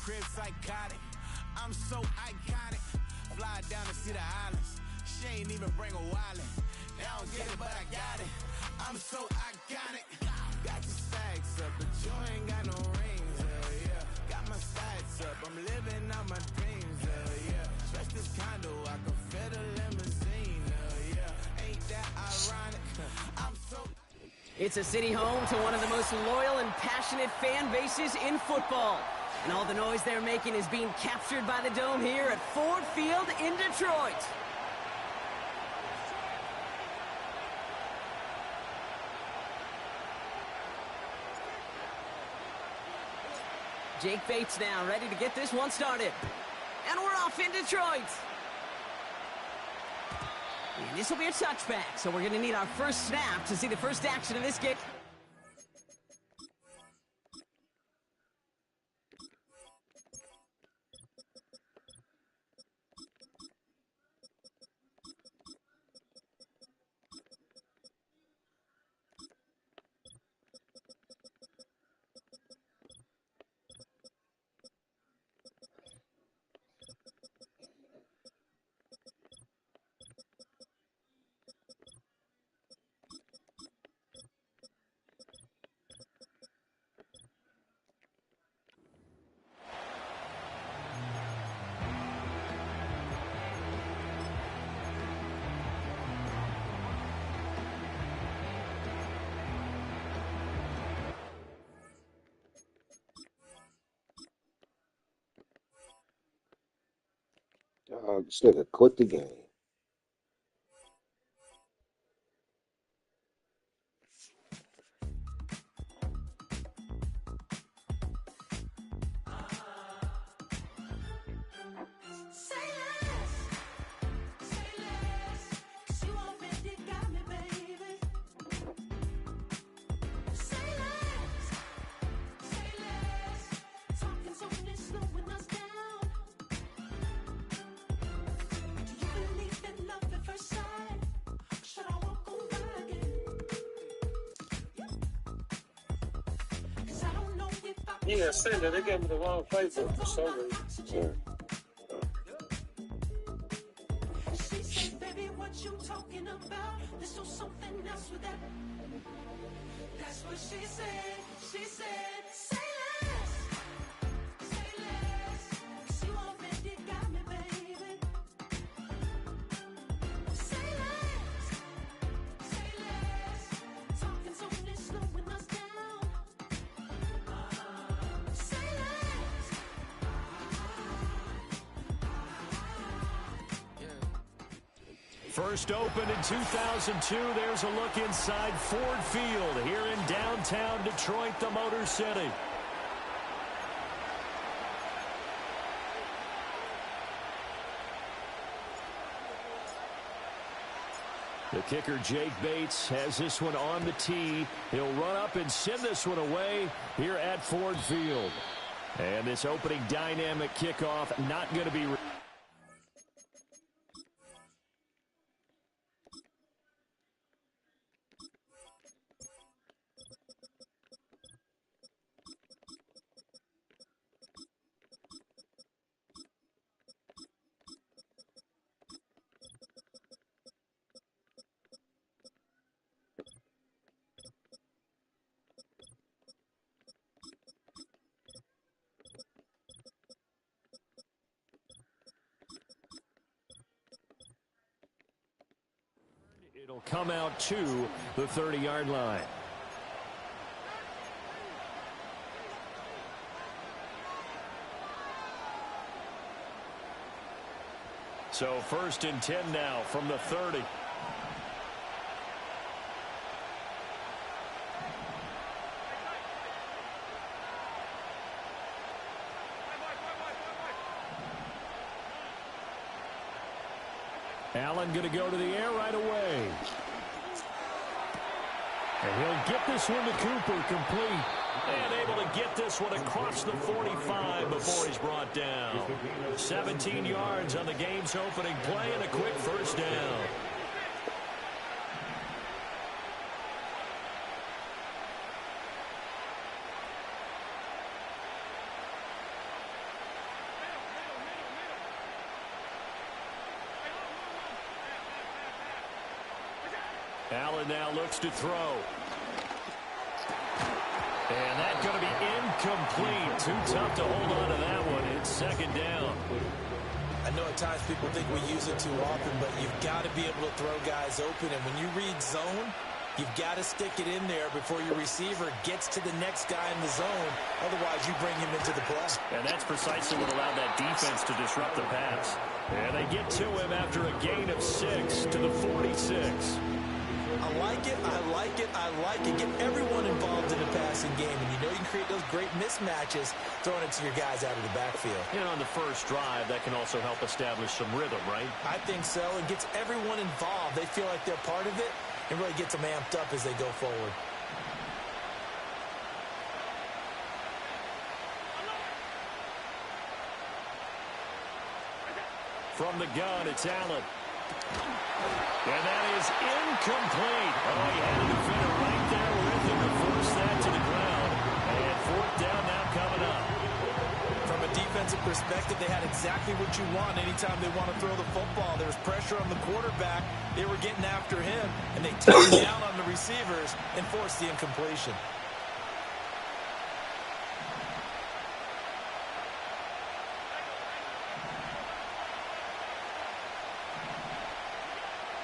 crib psychotic. I'm so iconic. Fly down to see the islands. She ain't even bring a wallet. They don't get it, but I got it. I'm so iconic. Got your stacks up, but you ain't got no rings, yeah. Got my sights up, I'm living out my dreams, yeah. Stretch this condo, I can fit a limousine, yeah. Ain't that ironic? I'm so... It's a city home to one of the most loyal and passionate fan bases in football. And all the noise they're making is being captured by the Dome here at Ford Field in Detroit. Jake Bates now ready to get this one started. And we're off in Detroit. And this will be a touchback, so we're going to need our first snap to see the first action of this game. This nigga quit the game. Yeah, saying that they gave me the wrong playbook for some reason. Yeah. Baby, what you talking about? Let's do something else with that. That's what she said. She said, say less. Say less. 'Cause you already got me, baby. Say less. Say less. Talking so much, slowing us down. First opened in 2002, there's a look inside Ford Field here in downtown Detroit, the Motor City. The kicker, Jake Bates, has this one on the tee. He'll run up and send this one away here at Ford Field. And this opening dynamic kickoff not going to be... It'll come out to the 30-yard line. So 1st and 10 now from the 30. Allen going to go to the air right away. And he'll get this one to Cooper, complete. And able to get this one across the 45 before he's brought down. 17 yards on the game's opening play and a quick first down. Allen now looks to throw. And that's going to be incomplete. Too tough to hold on to that one. It's second down. I know at times people think we use it too often, but you've got to be able to throw guys open. And when you read zone, you've got to stick it in there before your receiver gets to the next guy in the zone. Otherwise, you bring him into the play. And that's precisely what allowed that defense to disrupt the pass. And they get to him after a gain of 6 to the 46. I like it, I like it, I like it. Get everyone involved in the passing game. And you know you can create those great mismatches throwing it to your guys out of the backfield. You know, on the first drive, that can also help establish some rhythm, right? I think so. It gets everyone involved. They feel like they're part of it and really gets them amped up as they go forward. From the gun, it's Allen. And that is incomplete. Oh, he had a defender right there with him to force that to the ground. And fourth down now coming up. From a defensive perspective, they had exactly what you want anytime they want to throw the football. There was pressure on the quarterback. They were getting after him, and they took down on the receivers and forced the incompletion.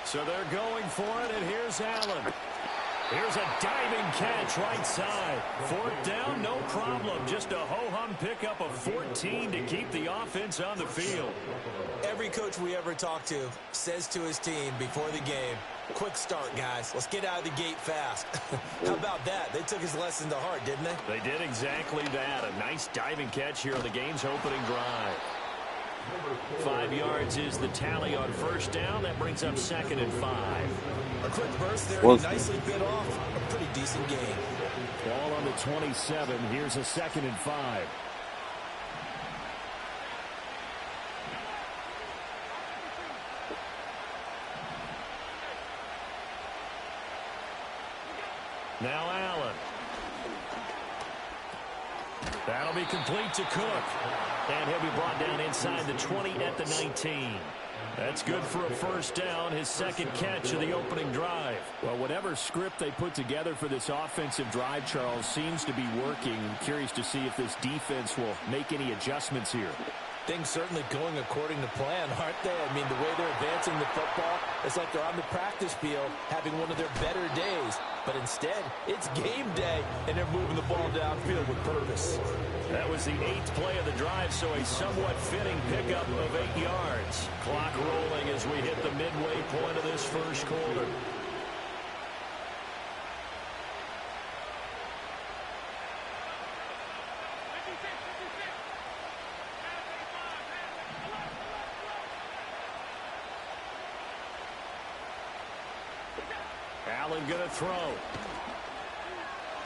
So they're going for it, and here's Allen. Here's a diving catch right side. Fourth down, no problem. Just a ho-hum pickup of 14 to keep the offense on the field. Every coach we ever talk to says to his team before the game, quick start, guys. Let's get out of the gate fast. How about that? They took his lesson to heart, didn't they? They did exactly that. A nice diving catch here on the game's opening drive. 5 yards is the tally on first down. That brings up 2nd and 5. A quick burst there. He nicely bit off a pretty decent game. Ball on the 27. Here's a 2nd and 5. Now Allen. That'll be complete to Cook. And he'll be brought down inside the 20 at the 19. That's good for a first down, his second catch of the opening drive. Well, whatever script they put together for this offensive drive, Charles, seems to be working. I'm curious to see if this defense will make any adjustments here. Things certainly going according to plan, aren't they? I mean, the way they're advancing the football, it's like they're on the practice field having one of their better days. But instead, it's game day, and they're moving the ball downfield with purpose. That was the 8th play of the drive, so a somewhat fitting pickup of 8 yards. Clock rolling as we hit the midway point of this first quarter. Allen going to throw.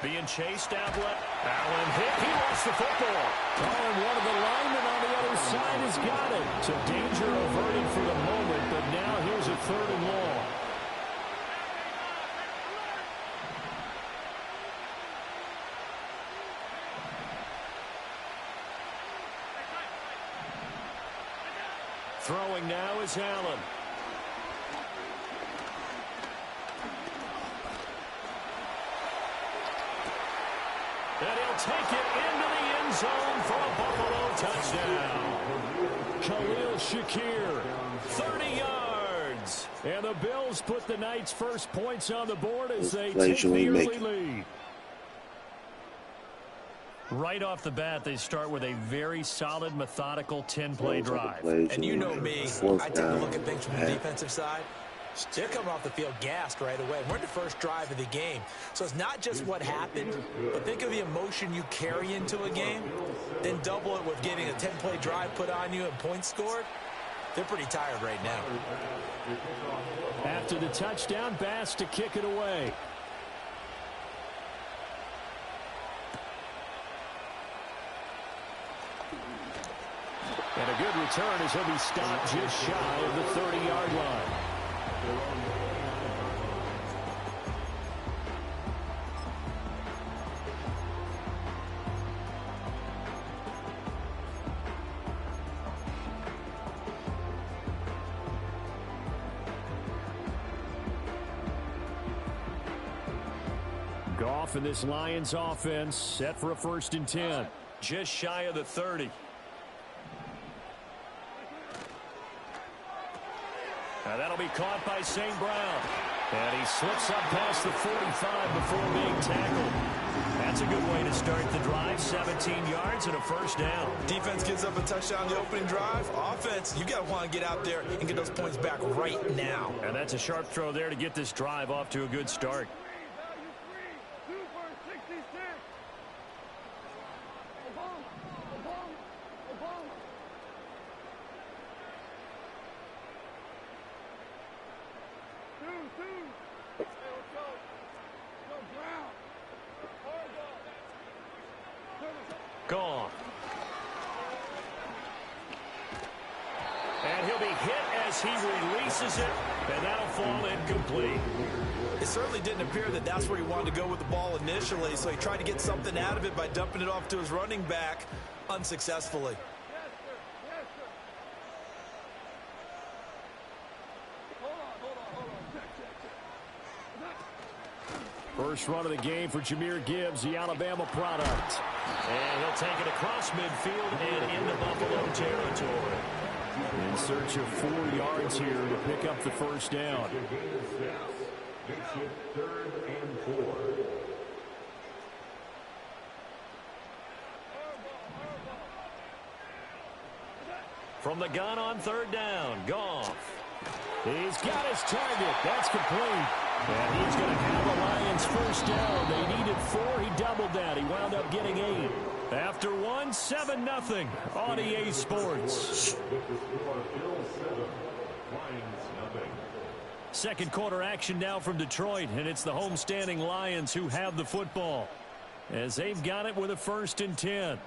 Being chased out. Allen hit. He lost the football. Oh, and one of the linemen on the other side has got it. So danger averted for the moment, but now here's a 3rd and long. Throwing now is Allen. And he'll take it into the end zone for a Buffalo touchdown. Khalil Shakir. 30 yards. And the Bills put the night's first points on the board as they Play take should the we early make? lead. Right off the bat, they start with a very solid, methodical 10-play drive. And you know me, I take a look at things from the defensive side. They're coming off the field gassed right away. We're in the first drive of the game. So it's not just what happened, but think of the emotion you carry into a game, then double it with getting a 10-play drive put on you and points scored. They're pretty tired right now. After the touchdown, Bass to kick it away. And a good return as he'll be stopped just shy of the 30-yard line. Goff and this Lions offense set for a 1st and 10. Just shy of the 30. Now that'll be caught by St. Brown. And he slips up past the 45 before being tackled. That's a good way to start the drive. 17 yards and a 1st down. Defense gives up a touchdown the opening drive. Offense, you got to want to get out there and get those points back right now. And that's a sharp throw there to get this drive off to a good start. Gone. And he'll be hit as he releases it, and that'll fall incomplete. It certainly didn't appear that that's where he wanted to go with the ball initially, so he tried to get something out of it by dumping it off to his running back unsuccessfully. First run of the game for Jahmyr Gibbs, the Alabama product. And he'll take it across midfield and into Buffalo territory. In search of 4 yards here to pick up the 1st down. From the gun on 3rd down, Goff. He's got his target. That's complete. And he's going to have the Lions 1st down. They needed 4. He doubled that. He wound up getting 8. After 1, 7-0 on EA Sports. Second quarter action now from Detroit, and it's the homestanding Lions who have the football as they've got it with a 1st and 10.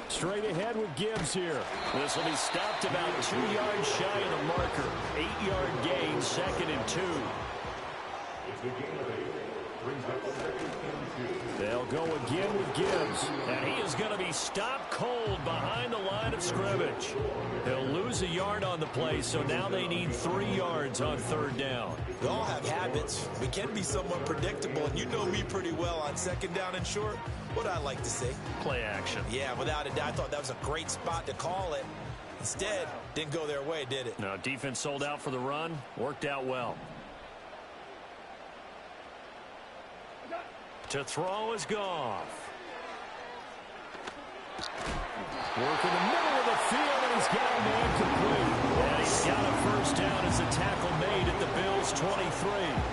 Straight ahead with Gibbs here. This will be stopped about 2 yards shy of the marker. 8-yard gain, 2nd and 2. They'll go again with Gibbs. And he is going to be stopped cold behind the line of scrimmage. He'll lose a yard on the play, so now they need 3 yards on 3rd down. We all have habits. We can be somewhat predictable, and you know me pretty well on 2nd down and short. What I like to see. Play action. Yeah, without a doubt, I thought that was a great spot to call it. Instead, didn't go their way, did it? No, defense sold out for the run. Worked out well. To throw is Goff. Work in the middle of the field, and he's got a man complete. And he's got a 1st down as the tackle made at the Bills' 23.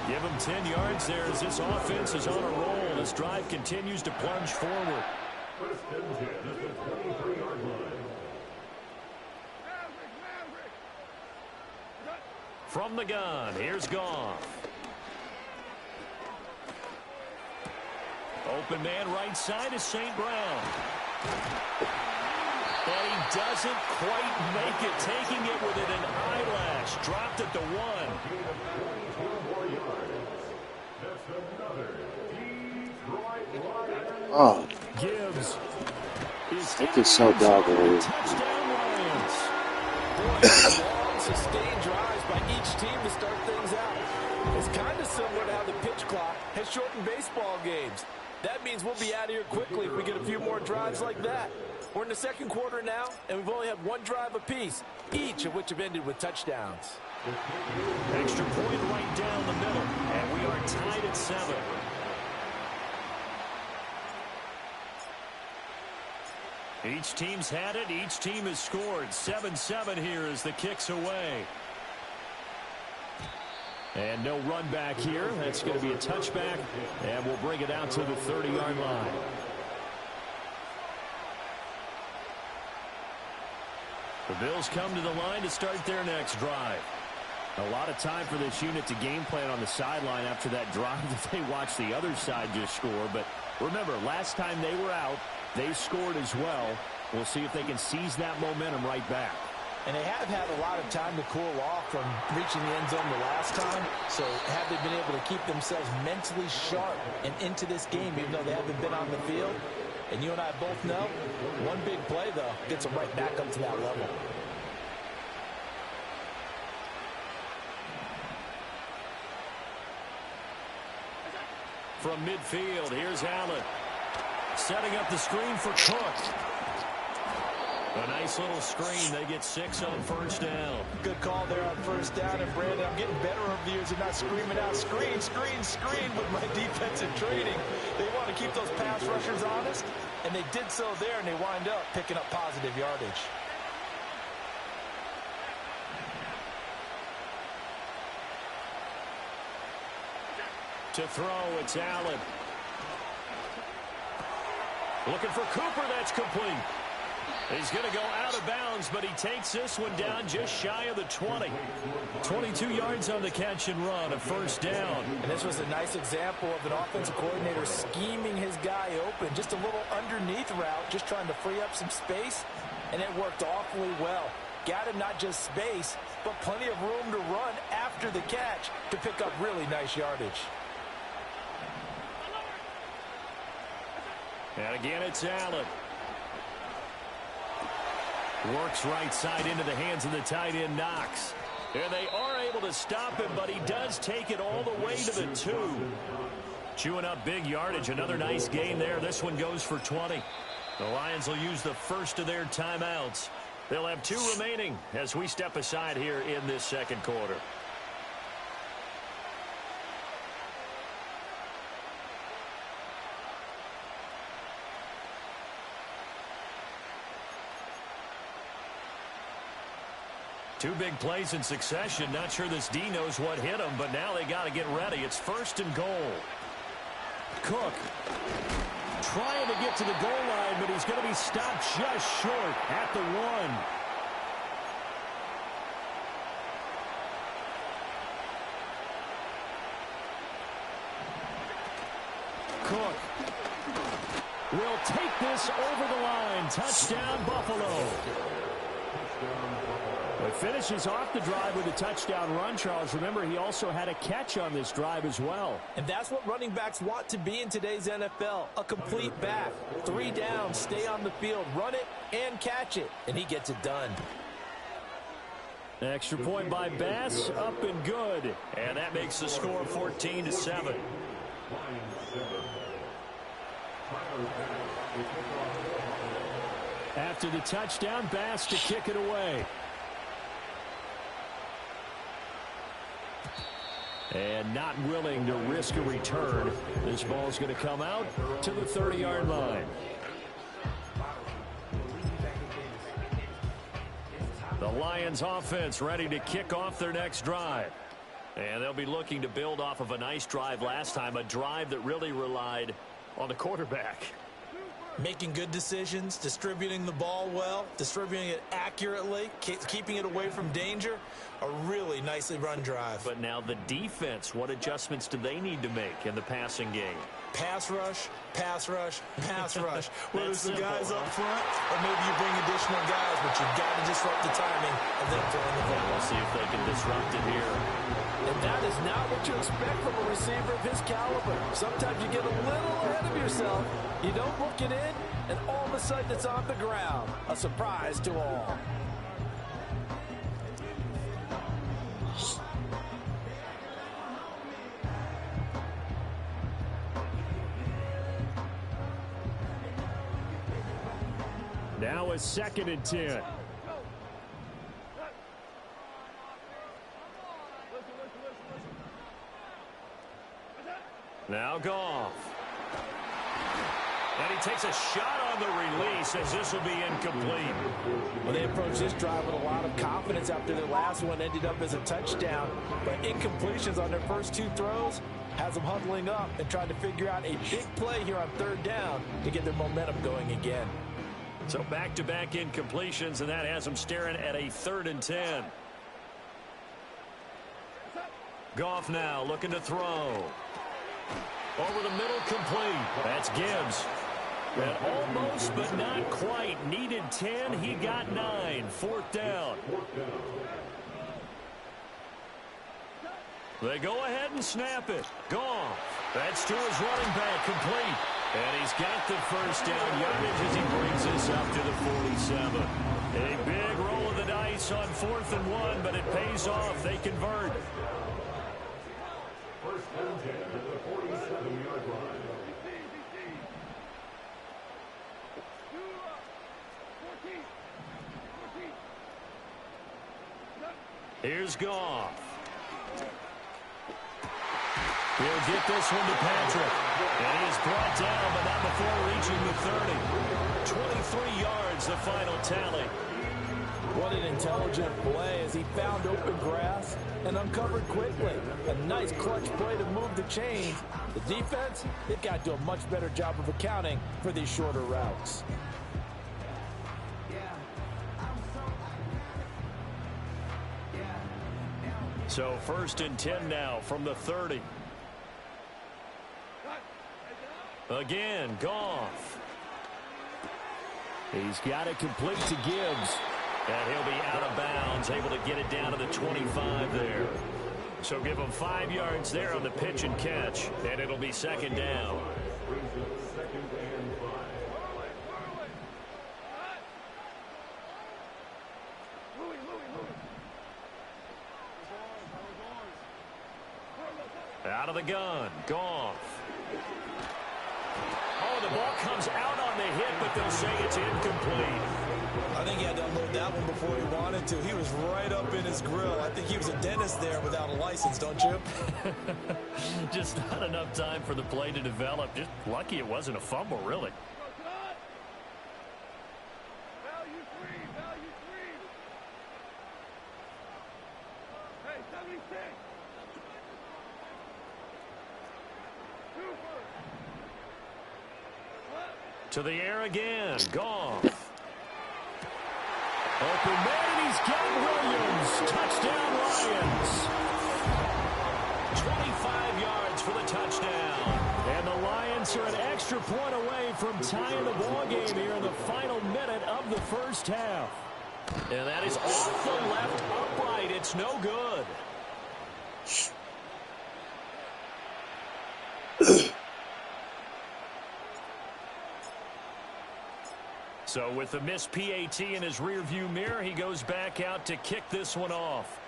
Give him 10 yards there as this offense is on a roll. This drive continues to plunge forward. From the gun, here's Goff. Open man right side is St. Brown. And he doesn't quite make it, taking it within an eyelash. Dropped at the 1. Oh, Gibbs this is so doggone. Touchdown Lions. Long, sustained drives by each team to start things out. It's kind of similar to how the pitch clock has shortened baseball games. That means we'll be out of here quickly if we get a few more drives like that. We're in the 2nd quarter now, and we've only had 1 drive apiece, each of which have ended with touchdowns. Extra point right down the middle, and we are tied at 7. Each team's had it. Each team has scored. 7-7 here as the kick's away. And no run back here. That's going to be a touchback, and we'll bring it out to the 30-yard line. The Bills come to the line to start their next drive. A lot of time for this unit to game plan on the sideline after that drive that they watched the other side just score. But remember, last time they were out, they scored as well. We'll see if they can seize that momentum right back. And they have had a lot of time to cool off from reaching the end zone the last time. So have they been able to keep themselves mentally sharp and into this game, even though they haven't been on the field? And you and I both know, one big play, though, gets them right back up to that level. From midfield, here's Allen. Setting up the screen for Cook. A nice little screen. They get 6 on first down. Good call there on first down. And, Brandon, I'm getting better over the years of not screaming out, screen, screen, screen with my defensive training. They want to keep those pass rushers honest, and they did so there, and they wind up picking up positive yardage. To throw, it's Allen. Looking for Cooper, that's complete. He's going to go out of bounds, but he takes this one down just shy of the 20. 22 yards on the catch and run, a first down. And this was a nice example of an offensive coordinator scheming his guy open. Just a little underneath route, just trying to free up some space, and it worked awfully well. Got him not just space, but plenty of room to run after the catch to pick up really nice yardage. And again, it's Allen. Works right side into the hands of the tight end, Knox. And they are able to stop him, but he does take it all the way to the 2. Chewing up big yardage. Another nice gain there. This one goes for 20. The Lions will use the first of their timeouts. They'll have 2 remaining as we step aside here in this second quarter. Two big plays in succession. Not sure this D knows what hit him, but now they got to get ready. It's first and goal. Cook trying to get to the goal line, but he's going to be stopped just short at the 1. Cook will take this over the line. Touchdown, Buffalo. It finishes off the drive with a touchdown run, Charles. Remember, he also had a catch on this drive as well. And that's what running backs want to be in today's NFL, a complete back. 3 down, stay on the field, run it, and catch it. And he gets it done. Extra point by Bass, up and good. And that makes the score 14-7. After the touchdown, Bass to kick it away. And not willing to risk a return. This ball's going to come out to the 30-yard line. The Lions offense ready to kick off their next drive. And they'll be looking to build off of a nice drive last time, a drive that really relied on the quarterback. Making good decisions, distributing the ball well, distributing it accurately, keeping it away from danger. A really nicely run drive. But now the defense, what adjustments do they need to make in the passing game? Pass rush, pass rush, pass rush. Whether it's the guys up front or maybe you bring additional guys, but you've got to disrupt the timing of them throwing the ball. We'll see if they can disrupt it here. And that is not what you expect from a receiver of his caliber. Sometimes you get a little ahead of yourself. You don't look it in, and all of a sudden it's on the ground. A surprise to all. Now a 2nd and 10. Now Goff. And he takes a shot on the release as this will be incomplete. Well, they approached this drive with a lot of confidence after their last one ended up as a touchdown. But incompletions on their first 2 throws has them huddling up and trying to figure out a big play here on 3rd down to get their momentum going again. So back-to-back incompletions, and that has them staring at a 3rd and 10. Goff now looking to throw. Over the middle, complete. That's Gibbs. And almost, but not quite. Needed 10. He got 9. 4th down. They go ahead and snap it. Goff. That's to his running back, complete. And he's got the first down yardage as he brings this up to the 47. A big roll of the dice on 4th and 1, but it pays off. They convert. Here's Goff. He'll get this one to Patrick. And he is brought down, but not before reaching the 30. 23 yards, the final tally. What an intelligent play as he found open grass and uncovered quickly. A nice clutch play to move the chains. The defense, they've got to do a much better job of accounting for these shorter routes. So 1st and 10 now from the 30. Again, Goff. He's got it complete to Gibbs. And he'll be out of bounds, able to get it down to the 25 there. So give him 5 yards there on the pitch and catch, and it'll be 2nd down. Out of the gun, Goff. Oh, the ball comes out on the hit, but they'll say it's incomplete. I think he had to unload that one before he wanted to. He was right up in his grill. I think he was a dentist there without a license, don't you? Just not enough time for the play to develop. Just lucky it wasn't a fumble, really. Value three. Hey, 76. To the air again, Goff. Open man, and he's got Williams. Touchdown, Lions. 25 yards for the touchdown. And the Lions are an extra point away from tying the ball game here in the final minute of the first half. And that is off the left upright. It's no good. So with the missed PAT in his rearview mirror, he goes back out to kick this one off.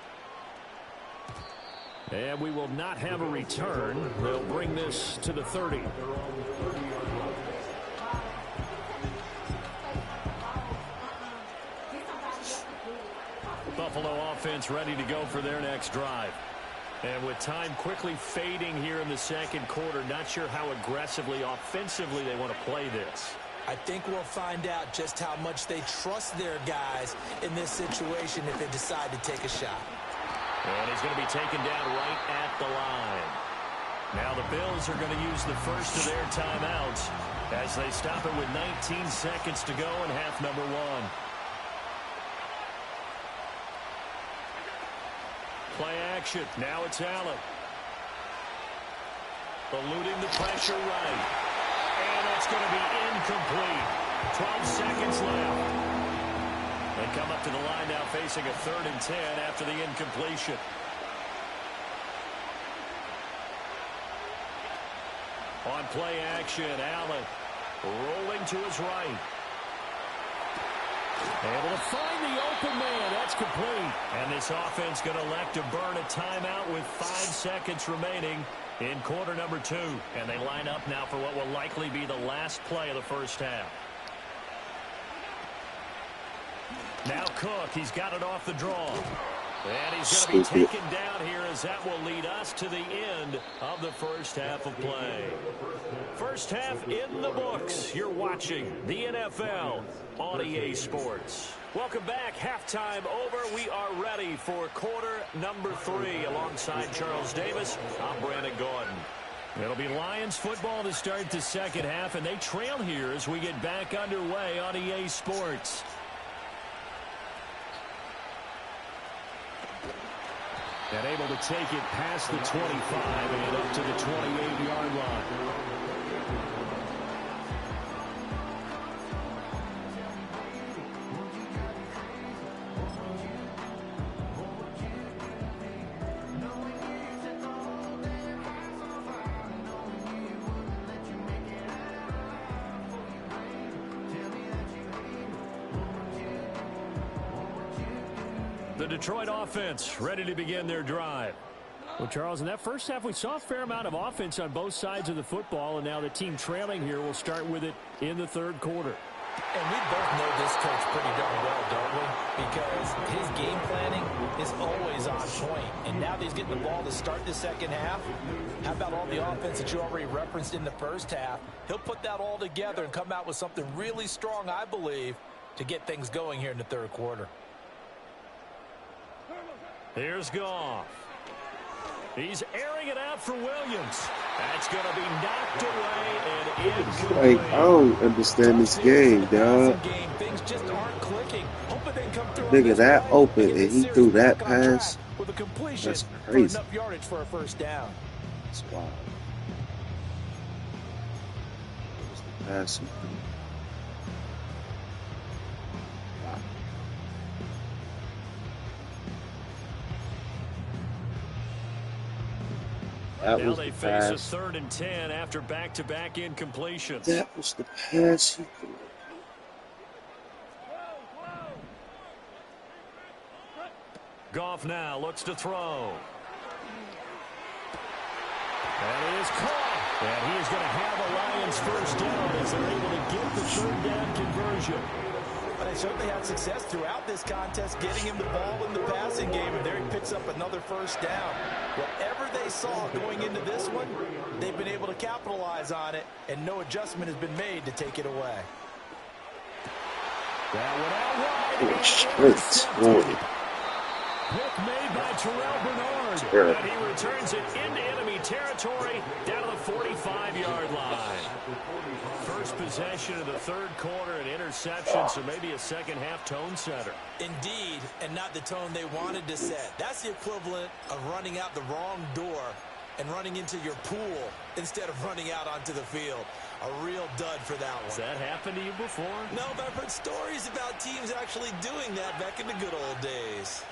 And we will not have a return. They'll bring this to the 30. Buffalo offense ready to go for their next drive. And with time quickly fading here in the second quarter, not sure how aggressively, offensively they want to play this. I think we'll find out just how much they trust their guys in this situation if they decide to take a shot. And he's going to be taken down right at the line. Now the Bills are going to use the first of their timeouts as they stop it with 19 seconds to go in half number 1. Play action. Now it's Allen. Eluding the pressure right. And that's going to be incomplete. 12 seconds left. They come up to the line now facing a 3rd and 10 after the incompletion. On play action, Allen rolling to his right. Able to find the open man. That's complete. And this offense going to elect to burn a timeout with 5 seconds remaining in quarter number 2. And they line up now for what will likely be the last play of the first half. Now Cook, he's got it off the draw. And he's going to be taken down here as that will lead us to the end of the first half of play. First half in the books. You're watching the NFL on EA Sports. Welcome back. Halftime over. We are ready for quarter number 3. Alongside Charles Davis, I'm Brandon Gordon. It'll be Lions football to start the second half, and they trail here as we get back underway on EA Sports. And able to take it past the 25 and up to the 28-yard line. The Detroit offense ready to begin their drive. Well, Charles, in that first half, we saw a fair amount of offense on both sides of the football, and now the team trailing here will start with it in the third quarter. And we both know this coach pretty darn well, don't we? Because his game planning is always on point. And now that he's getting the ball to start the second half, how about all the offense that you already referenced in the first half? He'll put that all together and come out with something really strong, I believe, to get things going here in the third quarter. Here's Goff. He's airing it out for Williams. That's going to be knocked away and incomplete. Like, I don't understand this game, dog. Things just aren't clicking. Nigga, that open and he threw that pass. That's crazy. Enough yardage for a first down. That's wild. What's the pass? Now they face a 3rd and 10 after back-to-back incompletions. That was the pass he threw. Goff now looks to throw. And it is caught. And he is going to have a Lions first down as they're able to get the 3rd down conversion. But they certainly had success throughout this contest, getting him the ball in the passing game, and there he picks up another first down. Whatever they saw going into this one, they've been able to capitalize on it, and no adjustment has been made to take it away. That went out wide. Straight. Pick made by Terrell Bernard. And he returns it into enemy territory down to the 45-yard line. First possession of the third quarter, an interception, so maybe a second-half tone setter. Indeed, and not the tone they wanted to set. That's the equivalent of running out the wrong door and running into your pool instead of running out onto the field. A real dud for that one. Has that happened to you before? No, but I've heard stories about teams actually doing that back in the good old days.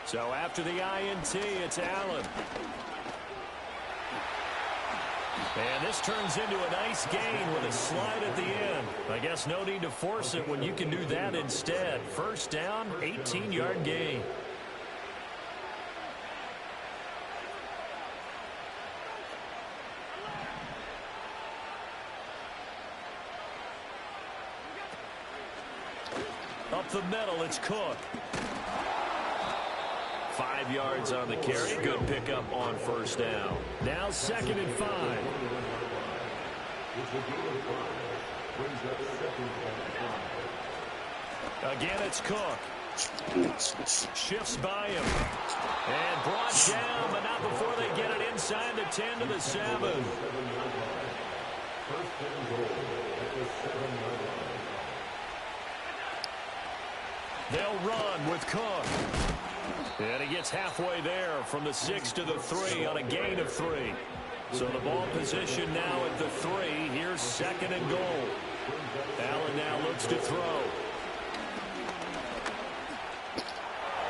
So after the INT, it's Allen. And this turns into a nice gain with a slide at the end. I guess no need to force it when you can do that instead. First down, 18-yard gain. Up the middle, it's Cook. 5 yards on the carry. Good pickup on first down. Now 2nd and 5. Again, it's Cook. Shifts by him. And brought down, but not before they get it inside the 10 to the 7. They'll run with Cook. And he gets halfway there from the 6 to the 3 on a gain of 3. So the ball position now at the 3. Here's 2nd and goal. Allen now looks to throw.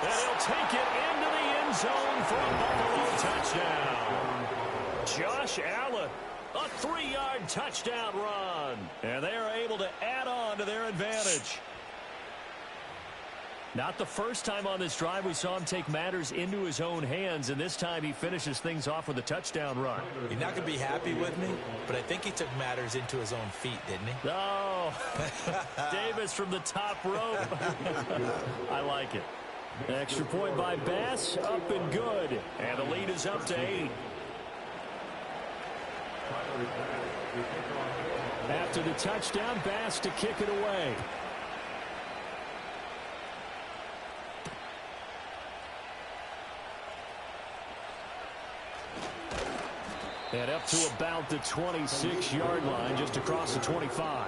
And he'll take it into the end zone for a Buffalo touchdown. Josh Allen, a 3-yard touchdown run. And they are able to add on to their advantage. Not the first time on this drive we saw him take matters into his own hands, and this time he finishes things off with a touchdown run. You're not going to be happy with me, but I think he took matters into his own feet, didn't he? Oh, Davis from the top rope. I like it. Extra point by Bass, up and good. And the lead is up to 8. After the touchdown, Bass to kick it away. And up to about the 26-yard line, just across the 25.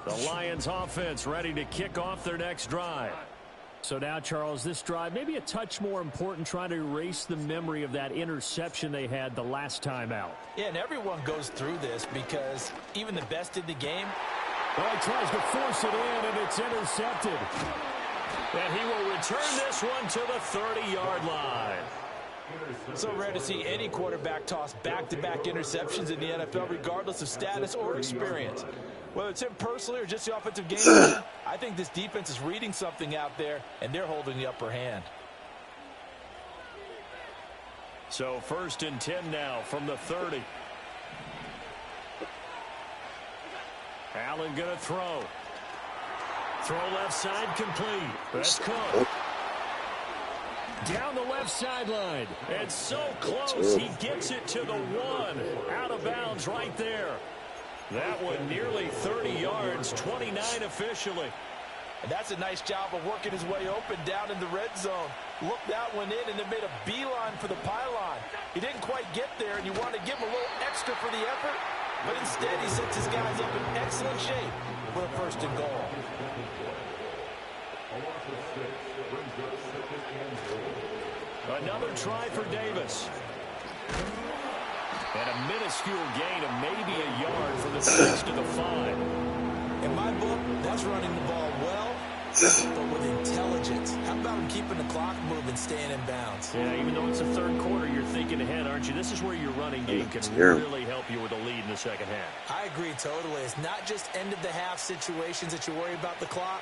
The Lions offense ready to kick off their next drive. So now, Charles, this drive maybe a touch more important, trying to erase the memory of that interception they had the last time out. Yeah, and everyone goes through this because even the best in the game. Well, he tries to force it in, and it's intercepted. And he will return this one to the 30-yard line. So rare to see any quarterback toss back-to-back interceptions in the NFL, regardless of status or experience. Whether it's him personally or just the offensive game, I think this defense is reading something out there, and they're holding the upper hand. So 1st and 10 now from the 30. Allen going to throw. Throw left side complete. That's Cook. Down the left sideline. And so close, he gets it to the 1. Out of bounds right there. That one nearly 30 yards, 29 officially. And that's a nice job of working his way open down in the red zone. Looked that one in and then made a beeline for the pylon. He didn't quite get there, and you want to give him a little extra for the effort, but instead he sets his guys up in excellent shape with a 1st and goal. Another try for Davis. And a minuscule gain of maybe a yard from the 6 to the 5. In my book, that's running the ball well, but with intelligence. How about him keeping the clock moving, staying in bounds? Yeah, even though it's the 3rd quarter, you're thinking ahead, aren't you? This is where your running game can really help you with a lead in the 2nd half. I agree totally. It's not just end-of-the-half situations that you worry about the clock.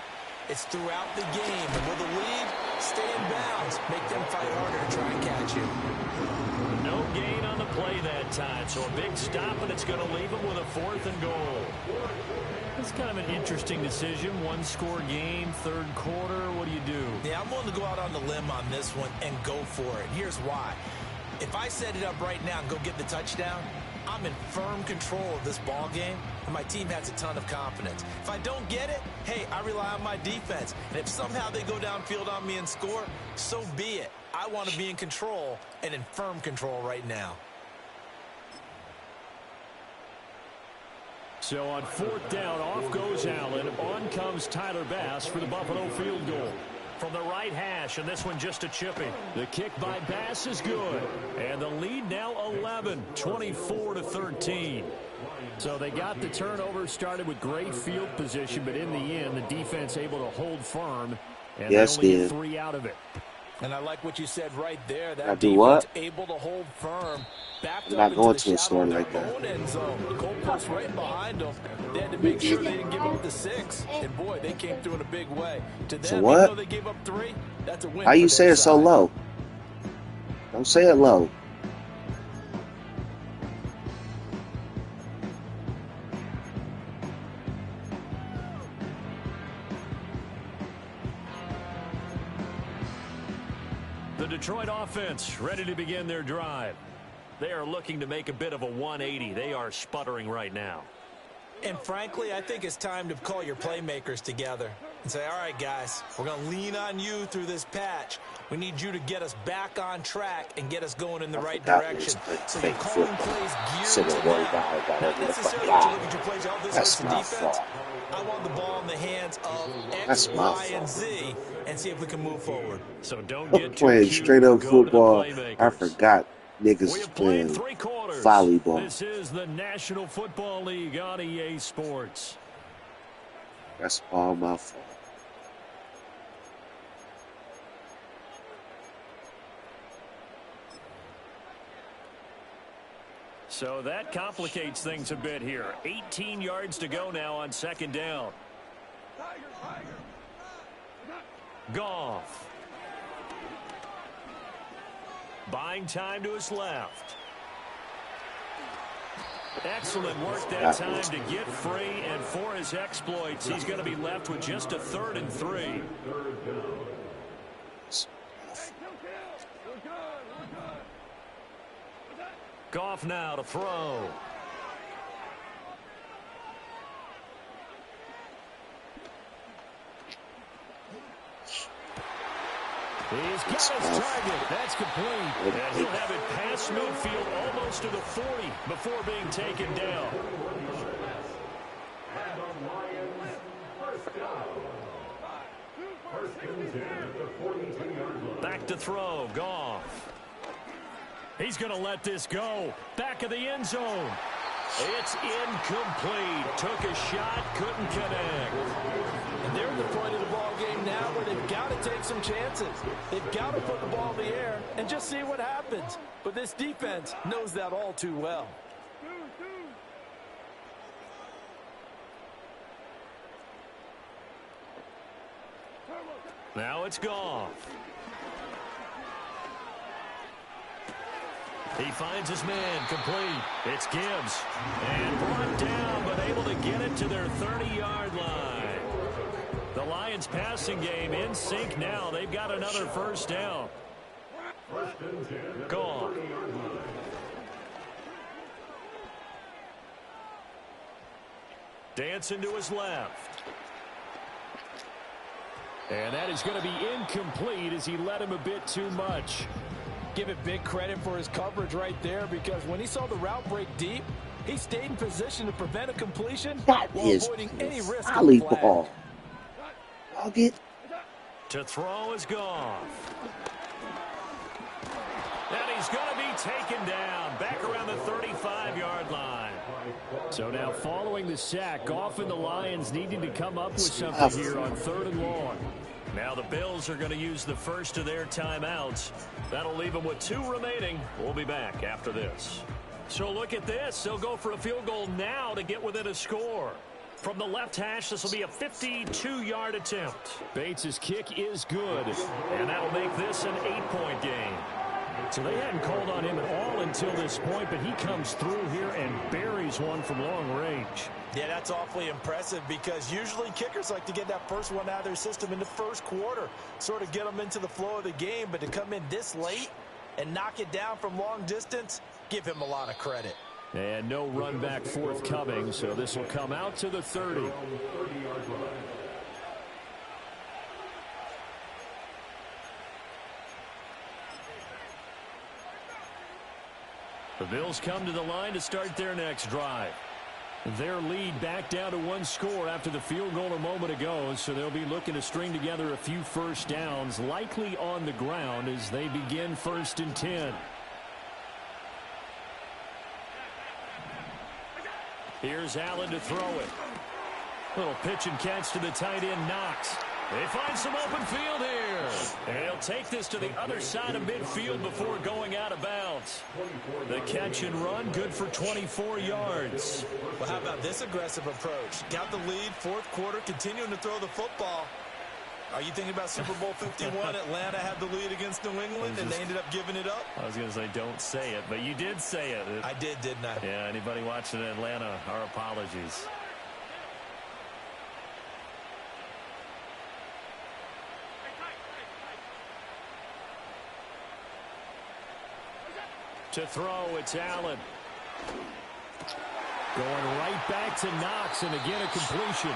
It's throughout the game. And with a lead, stay in bounds. Make them fight harder to try and catch you. No gain on the play that time, so a big stop, and it's going to leave them with a 4th and goal. It's kind of an interesting decision. 1-score game, 3rd quarter. What do you do? Yeah, I'm willing to go out on the limb on this one and go for it. Here's why. If I set it up right now and go get the touchdown, I'm in firm control of this ball game, and my team has a ton of confidence. If I don't get it, hey, I rely on my defense. And if somehow they go downfield on me and score, so be it. I want to be in control and in firm control right now. So on 4th down, off goes Allen. On comes Tyler Bass for the Buffalo field goal. From the right hash, and this one just a chipping. The kick by Bass is good. And the lead now 11, 24-13. So they got the turnover, started with great field position, but in the end, the defense able to hold firm. And they only get 3 out of it. And I like what you said right there. That defense able to hold firm. I'm not going to a store like that. The goalpost right behind them. They had to make sure they didn't give up the 6. And boy, they came through in a big way. To them, even though they gave up 3, that's a win. How you say it so low? Don't say it low. The Detroit offense ready to begin their drive. They are looking to make a bit of a 180. They are sputtering right now. And frankly, I think it's time to call your playmakers together and say, all right, guys, we're going to lean on you through this patch. We need you to get us back on track and get us going in the right direction. So you're calling plays geared to them. Not necessarily that you look at your plays, oh, this hurts the defense. I want the ball in the hands of X, Y, and Z and see if we can move forward. So don't get playing straight up football. I forgot niggas playing volleyball. This is the National Football League on EA Sports. That's all my fault. So that complicates things a bit here. 18 yards to go now on 2nd down. Goff. Buying time to his left. Excellent work that time to get free, and for his exploits, he's going to be left with just a 3rd and 3. Goff now to throw. He's got his target. That's complete. And he'll have it past midfield almost to the 40 before being taken down. Back to throw. Goff. He's going to let this go. Back of the end zone. It's incomplete. Took a shot, couldn't connect. And they're at the point of the ball game now where they've got to take some chances. They've got to put the ball in the air and just see what happens. But this defense knows that all too well. Now it's Goff. He finds his man, complete. It's Gibbs. And brought down, but able to get it to their 30-yard line. The Lions passing game in sync now. They've got another first down. Goff. Dancing to his left. And that is going to be incomplete as he led him a bit too much. Give it big credit for his coverage right there, because when he saw the route break deep, he stayed in position to prevent a completion That while is avoiding any risk of a volleyball. I'll get. To throw is Goff. And he's going to be taken down back around the 35-yard line. So now following the sack, Goff and the Lions needing to come up with something here on 3rd and long. Now the Bills are going to use the first of their timeouts. That'll leave them with 2 remaining. We'll be back after this. So look at this. They'll go for a field goal now to get within a score. From the left hash, this will be a 52-yard attempt. Bates' kick is good. And that'll make this an 8-point game. So they hadn't called on him at all until this point, but he comes through here and buries one from long range. Yeah, that's awfully impressive, because usually kickers like to get that first one out of their system in the first quarter, sort of get them into the flow of the game. But to come in this late and knock it down from long distance, give him a lot of credit. And no run back forthcoming, so this will come out to the 30. The Bills come to the line to start their next drive. Their lead back down to 1 score after the field goal a moment ago, so they'll be looking to string together a few first downs, likely on the ground as they begin 1st and 10. Here's Allen to throw it. Little pitch and catch to the tight end, Knox. They find some open field here. And he'll take this to the other side of midfield before going out of bounds. The catch and run, good for 24 yards. Well, how about this aggressive approach? Got the lead, 4th quarter, continuing to throw the football. Are you thinking about Super Bowl 51? Atlanta had the lead against New England, and they ended up giving it up? I was going to say, don't say it, but you did say it. I did, didn't I? Yeah, anybody watching Atlanta, our apologies. To throw, it's Allen. Going right back to Knox, and again a completion.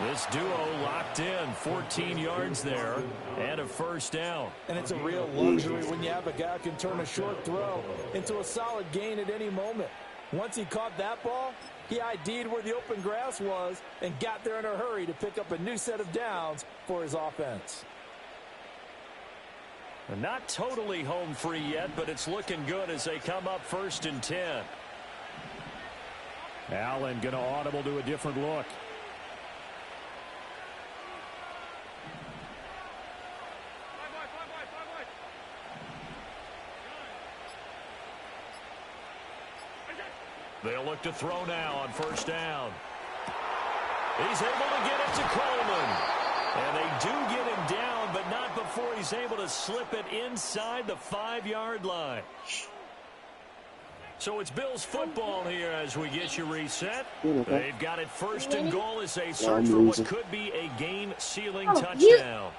This duo locked in, 14 yards there, and a first down. And it's a real luxury when you have a guy who can turn a short throw into a solid gain at any moment. Once he caught that ball, he ID'd where the open grass was and got there in a hurry to pick up a new set of downs for his offense. Not totally home free yet, but it's looking good as they come up 1st and 10. Allen going to audible to a different look. They'll look to throw now on 1st down. He's able to get it to Coleman. And they do get him down, but not before he's able to slip it inside the 5-yard line. So it's Bills football here as we get you reset. They've got it 1st and goal as they search for what could be a game-sealing touchdown.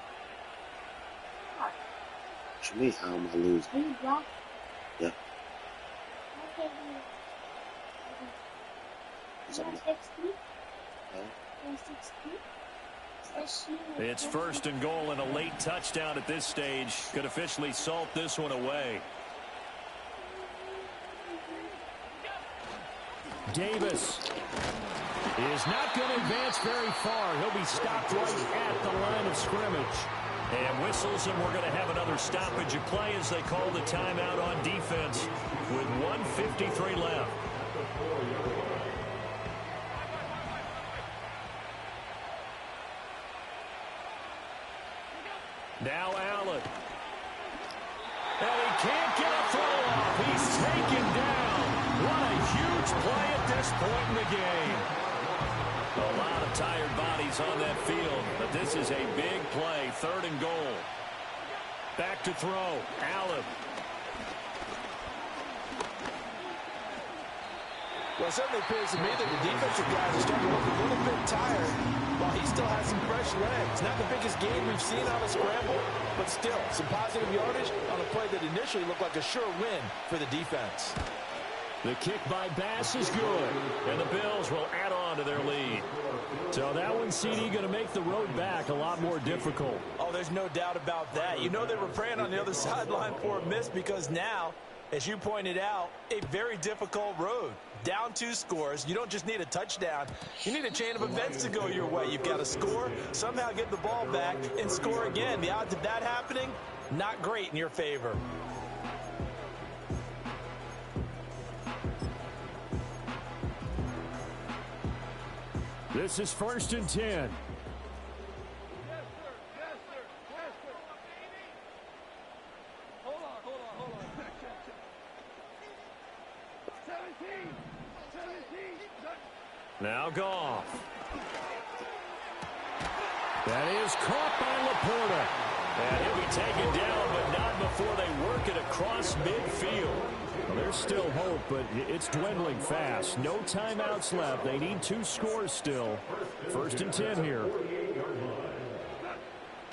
What you mean, how am I losing? Yeah. It's 1st and goal and a late touchdown at this stage. Could officially salt this one away. Davis is not going to advance very far. He'll be stopped right at the line of scrimmage. And whistles, and we're going to have another stoppage of play as they call the timeout on defense with 1:53 left. Now Allen. And he can't get a throw off. He's taken down. What a huge play at this point in the game. A lot of tired bodies on that field, but this is a big play, 3rd and goal. Back to throw, Allen. Well, it certainly appears to me that the defensive guys are starting to look a little bit tired while he still has some fresh legs. Not the biggest game we've seen on a scramble, but still some positive yardage on a play that initially looked like a sure win for the defense. The kick by Bass is good, and the Bills will add on to their lead. So that one, CD, going to make the road back a lot more difficult. Oh, there's no doubt about that. You know they were praying on the other sideline for a miss because now, as you pointed out, a very difficult road. Down 2 scores. You don't just need a touchdown. You need a chain of events to go your way. You've got to score, somehow get the ball back, and score again. The odds of that happening, not great in your favor. This is 1st and 10. Now Goff. That is caught by Laporta. And he'll be taken down, but not before they work it across midfield. Well, there's still hope, but it's dwindling fast. No timeouts left. They need 2 scores still. 1st and 10 here.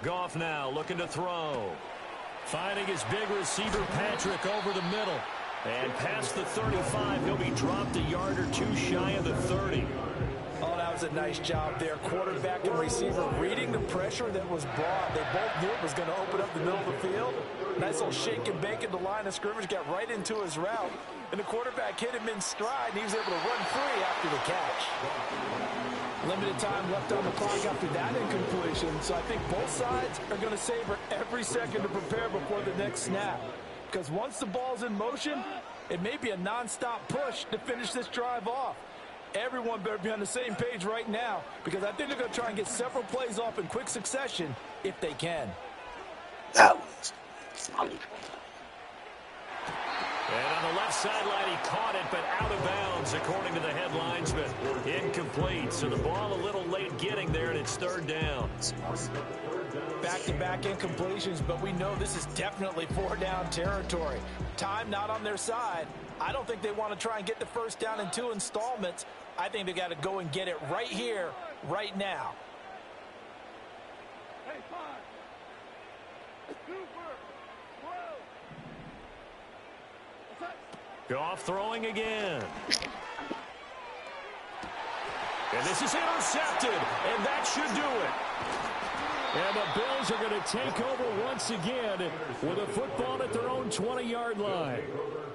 Goff now looking to throw. Finding his big receiver, Patrick, over the middle. And past the 35, he'll be dropped a yard or 2 shy of the 30. Oh, that was a nice job there. Quarterback and receiver reading the pressure that was brought. They both knew it was going to open up the middle of the field. Nice little shake and bake at the line of scrimmage, got right into his route. And the quarterback hit him in stride, and he was able to run free after the catch. Limited time left on the clock after that incompletion, so I think both sides are going to savor every second to prepare before the next snap. Because once the ball's in motion, it may be a nonstop push to finish this drive off. Everyone better be on the same page right now, because I think they're going to try and get several plays off in quick succession if they can. That was funny. And on the left sideline, he caught it, but out of bounds, according to the headlines, but incomplete. So the ball a little late getting there, and it's 3rd down. Back-to-back incompletions, but we know this is definitely 4-down territory. Time not on their side. I don't think they want to try and get the 1st down in 2 installments. I think they got to go and get it right here, right now. Goff throwing again. And this is intercepted, and that should do it. And the Bills are going to take over once again with a football at their own 20-yard line.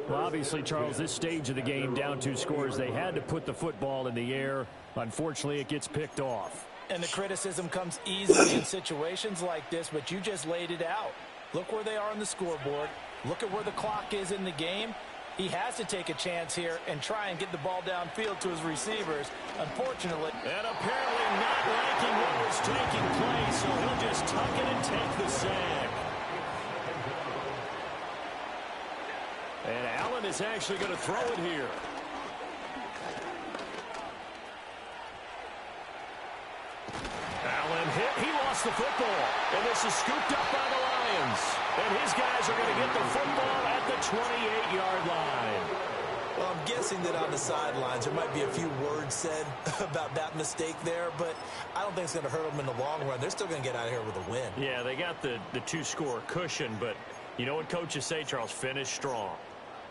Well, obviously, Charles, this stage of the game, down 2 scores, they had to put the football in the air. Unfortunately, it gets picked off. And the criticism comes easily in situations like this, but you just laid it out. Look where they are on the scoreboard. Look at where the clock is in the game. He has to take a chance here and try and get the ball downfield to his receivers. Unfortunately. And apparently not liking what was taking place, so he'll just tuck it and take the sack. And Allen is actually going to throw it here. Allen hit. He lost the football. And this is scooped up by the Lions. And his guys are going to get the football at the 28-yard line. Well, I'm guessing that on the sidelines there might be a few words said about that mistake there, but I don't think it's going to hurt them in the long run. They're still going to get out of here with a win. Yeah, they got the 2-score cushion, but you know what coaches say, Charles? Finish strong.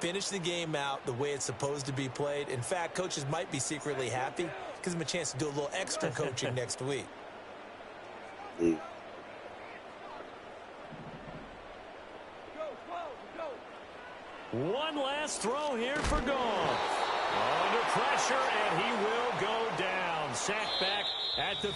Finish the game out the way it's supposed to be played. In fact, coaches might be secretly happy. Gives them a chance to do a little extra coaching next week. One last throw here for Goff. Under pressure, and he will go down. Sacked back at the